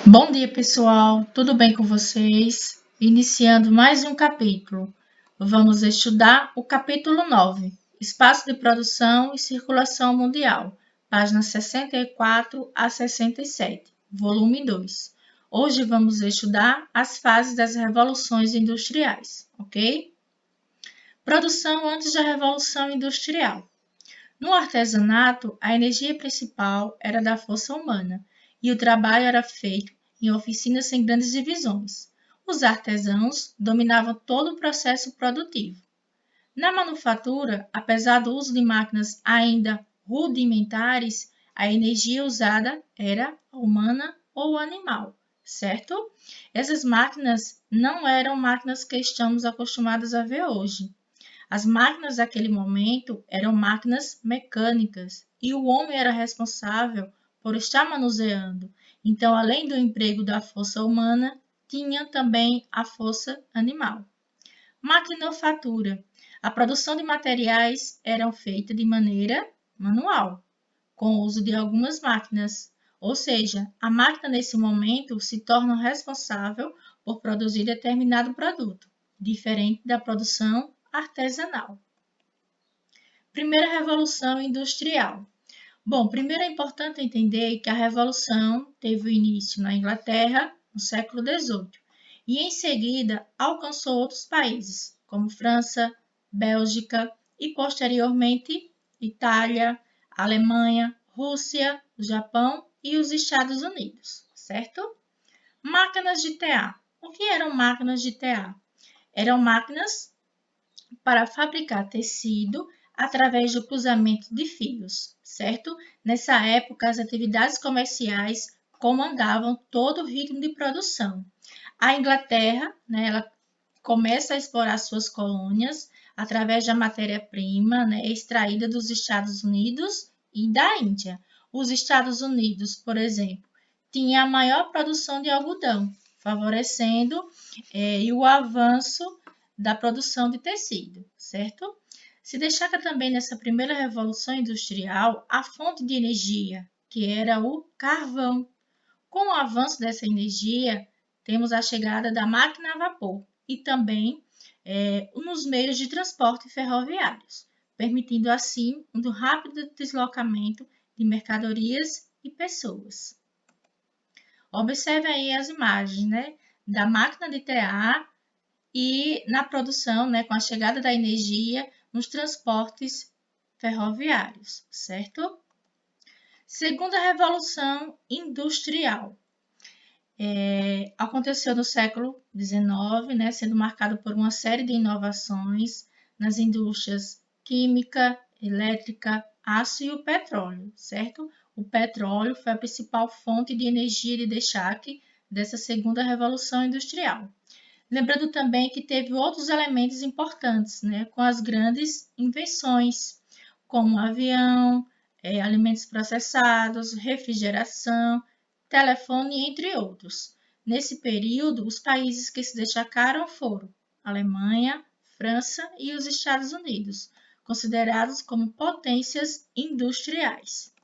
Bom dia, pessoal. Tudo bem com vocês? Iniciando mais um capítulo. Vamos estudar o capítulo 9, Espaço de Produção e Circulação Mundial, páginas 64 a 67, volume 2. Hoje vamos estudar as fases das revoluções industriais, ok? Produção antes da Revolução Industrial. No artesanato, a energia principal era da força humana e o trabalho era feito em oficinas sem grandes divisões. Os artesãos dominavam todo o processo produtivo. Na manufatura, apesar do uso de máquinas ainda rudimentares, a energia usada era humana ou animal, certo? Essas máquinas não eram máquinas que estamos acostumados a ver hoje. As máquinas daquele momento eram máquinas mecânicas e o homem era responsável por estar manuseando. Então, além do emprego da força humana, tinha também a força animal. Maquinofatura. A produção de materiais era feita de maneira manual, com o uso de algumas máquinas. Ou seja, a máquina nesse momento se torna responsável por produzir determinado produto, diferente da produção artesanal. Primeira Revolução Industrial. Bom, primeiro é importante entender que a Revolução teve início na Inglaterra no século XVIII e em seguida alcançou outros países, como França, Bélgica e posteriormente Itália, Alemanha, Rússia, Japão e os Estados Unidos, certo? Máquinas de tear. O que eram máquinas de tear? Eram máquinas para fabricar tecido através do cruzamento de fios, certo? Nessa época, as atividades comerciais comandavam todo o ritmo de produção. A Inglaterra, ela começa a explorar suas colônias através da matéria-prima, extraída dos Estados Unidos e da Índia. Os Estados Unidos, por exemplo, tinha a maior produção de algodão, favorecendo o avanço da produção de tecido, certo? Se destaca também nessa primeira revolução industrial a fonte de energia, que era o carvão. Com o avanço dessa energia, temos a chegada da máquina a vapor e também nos meios de transporte ferroviários, permitindo assim um rápido deslocamento de mercadorias e pessoas. Observe aí as imagens, da máquina de tear e na produção, com a chegada da energia nos transportes ferroviários, certo? Segunda Revolução Industrial. Aconteceu no século XIX, sendo marcado por uma série de inovações nas indústrias química, elétrica, aço e o petróleo, certo? O petróleo foi a principal fonte de energia de destaque dessa segunda revolução industrial. Lembrando também que teve outros elementos importantes, com as grandes invenções, como avião, alimentos processados, refrigeração, telefone, entre outros. Nesse período, os países que se destacaram foram Alemanha, França e os Estados Unidos, considerados como potências industriais.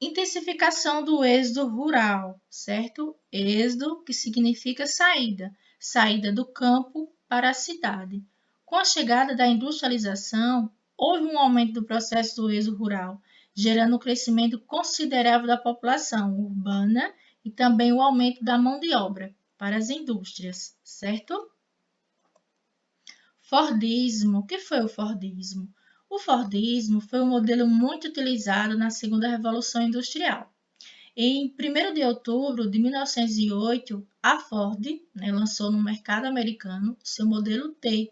Intensificação do êxodo rural, certo? Êxodo, que significa saída, saída do campo para a cidade. Com a chegada da industrialização, houve um aumento do processo do êxodo rural, gerando um crescimento considerável da população urbana e também o aumento da mão de obra para as indústrias, certo? Fordismo. O que foi o Fordismo? O Fordismo foi um modelo muito utilizado na segunda Revolução Industrial. Em 1º de outubro de 1908, a Ford lançou no mercado americano seu modelo T,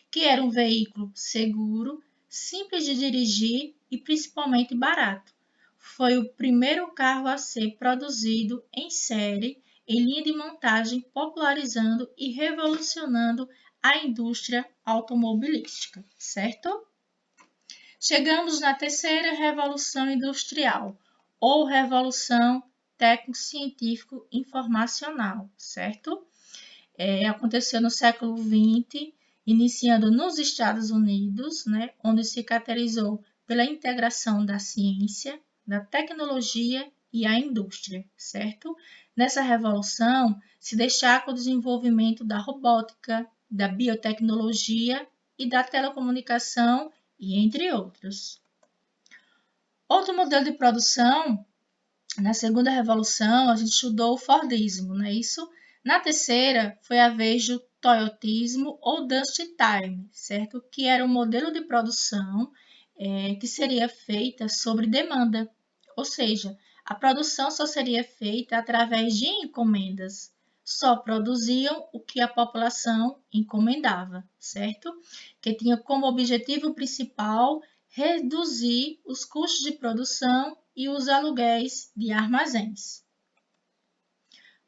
que era um veículo seguro, simples de dirigir e principalmente barato. Foi o primeiro carro a ser produzido em série, em linha de montagem, popularizando e revolucionando a indústria automobilística, certo? Chegamos na terceira revolução industrial, ou revolução técnico-científico-informacional, certo? Aconteceu no século XX, iniciando nos Estados Unidos, onde se caracterizou pela integração da ciência, da tecnologia e a indústria, certo? Nessa revolução, se destaca o desenvolvimento da robótica, da biotecnologia e da telecomunicação, e entre outros. Outro modelo de produção, na segunda revolução, a gente estudou o Fordismo, não é isso? Na terceira, foi a vez do Toyotismo ou Just Time, certo? Que era um modelo de produção que seria feita sobre demanda, ou seja, a produção só seria feita através de encomendas. Só produziam o que a população encomendava, certo? Que tinha como objetivo principal reduzir os custos de produção e os aluguéis de armazéns.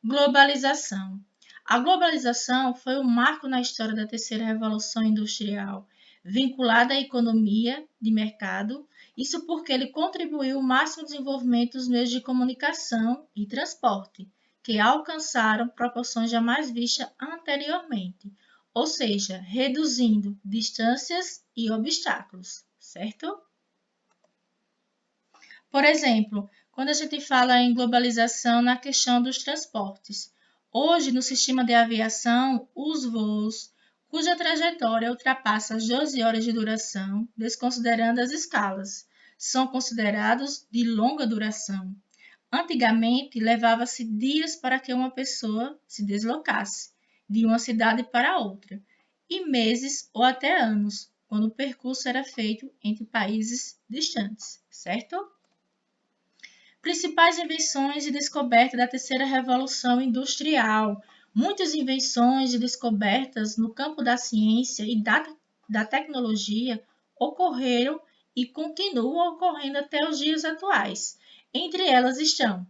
Globalização. A globalização foi um marco na história da terceira revolução industrial, vinculada à economia de mercado, isso porque ele contribuiu ao máximo desenvolvimento dos meios de comunicação e transporte, que alcançaram proporções jamais vistas anteriormente, ou seja, reduzindo distâncias e obstáculos, certo? Por exemplo, quando a gente fala em globalização na questão dos transportes, hoje no sistema de aviação, os voos cuja trajetória ultrapassa as 12 horas de duração, desconsiderando as escalas, são considerados de longa duração. Antigamente, levava-se dias para que uma pessoa se deslocasse de uma cidade para outra, e meses ou até anos, quando o percurso era feito entre países distantes, certo? Principais invenções e descobertas da terceira revolução industrial. Muitas invenções e descobertas no campo da ciência e da tecnologia ocorreram e continuam ocorrendo até os dias atuais. Entre elas estão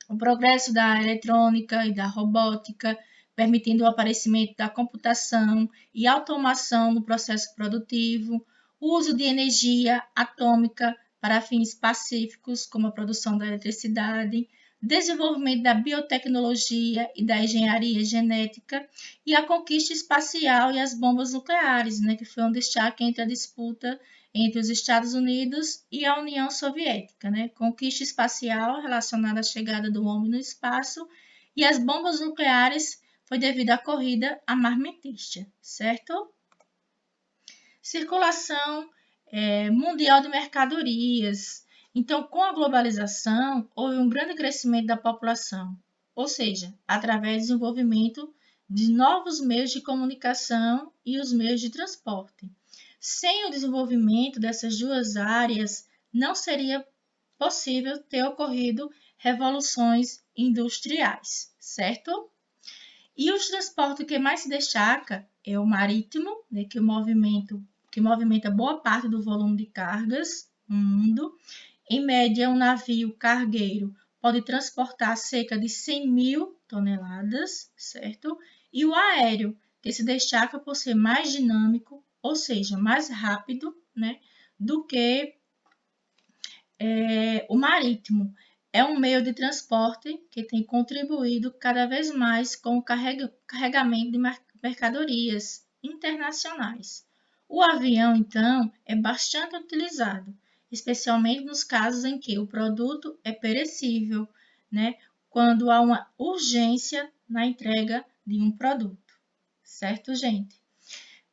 o progresso da eletrônica e da robótica, permitindo o aparecimento da computação e automação no processo produtivo, o uso de energia atômica para fins pacíficos, como a produção da eletricidade, desenvolvimento da biotecnologia e da engenharia genética e a conquista espacial e as bombas nucleares, que foi um destaque entre a disputa entre os Estados Unidos e a União Soviética, Conquista espacial relacionada à chegada do homem no espaço e as bombas nucleares foi devido à corrida armamentista, certo? Circulação mundial de mercadorias. Então, com a globalização, houve um grande crescimento da população, ou seja, através do desenvolvimento de novos meios de comunicação e os meios de transporte. Sem o desenvolvimento dessas duas áreas, não seria possível ter ocorrido revoluções industriais, certo? E o transporte que mais se destaca é o marítimo, que movimenta boa parte do volume de cargas no mundo. Em média, um navio cargueiro pode transportar cerca de 100.000 toneladas, certo? E o aéreo, que se destaca por ser mais dinâmico, ou seja, mais rápido, do que o marítimo. É um meio de transporte que tem contribuído cada vez mais com o carregamento de mercadorias internacionais. O avião, então, é bastante utilizado, especialmente nos casos em que o produto é perecível, quando há uma urgência na entrega de um produto. Certo, gente?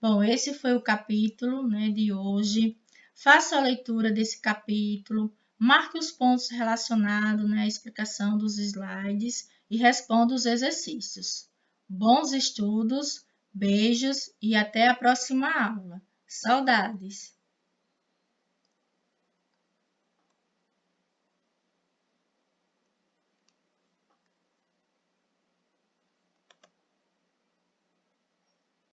Bom, esse foi o capítulo, de hoje. Faça a leitura desse capítulo, marque os pontos relacionados à explicação dos slides e responda os exercícios. Bons estudos, beijos e até a próxima aula. Saudades!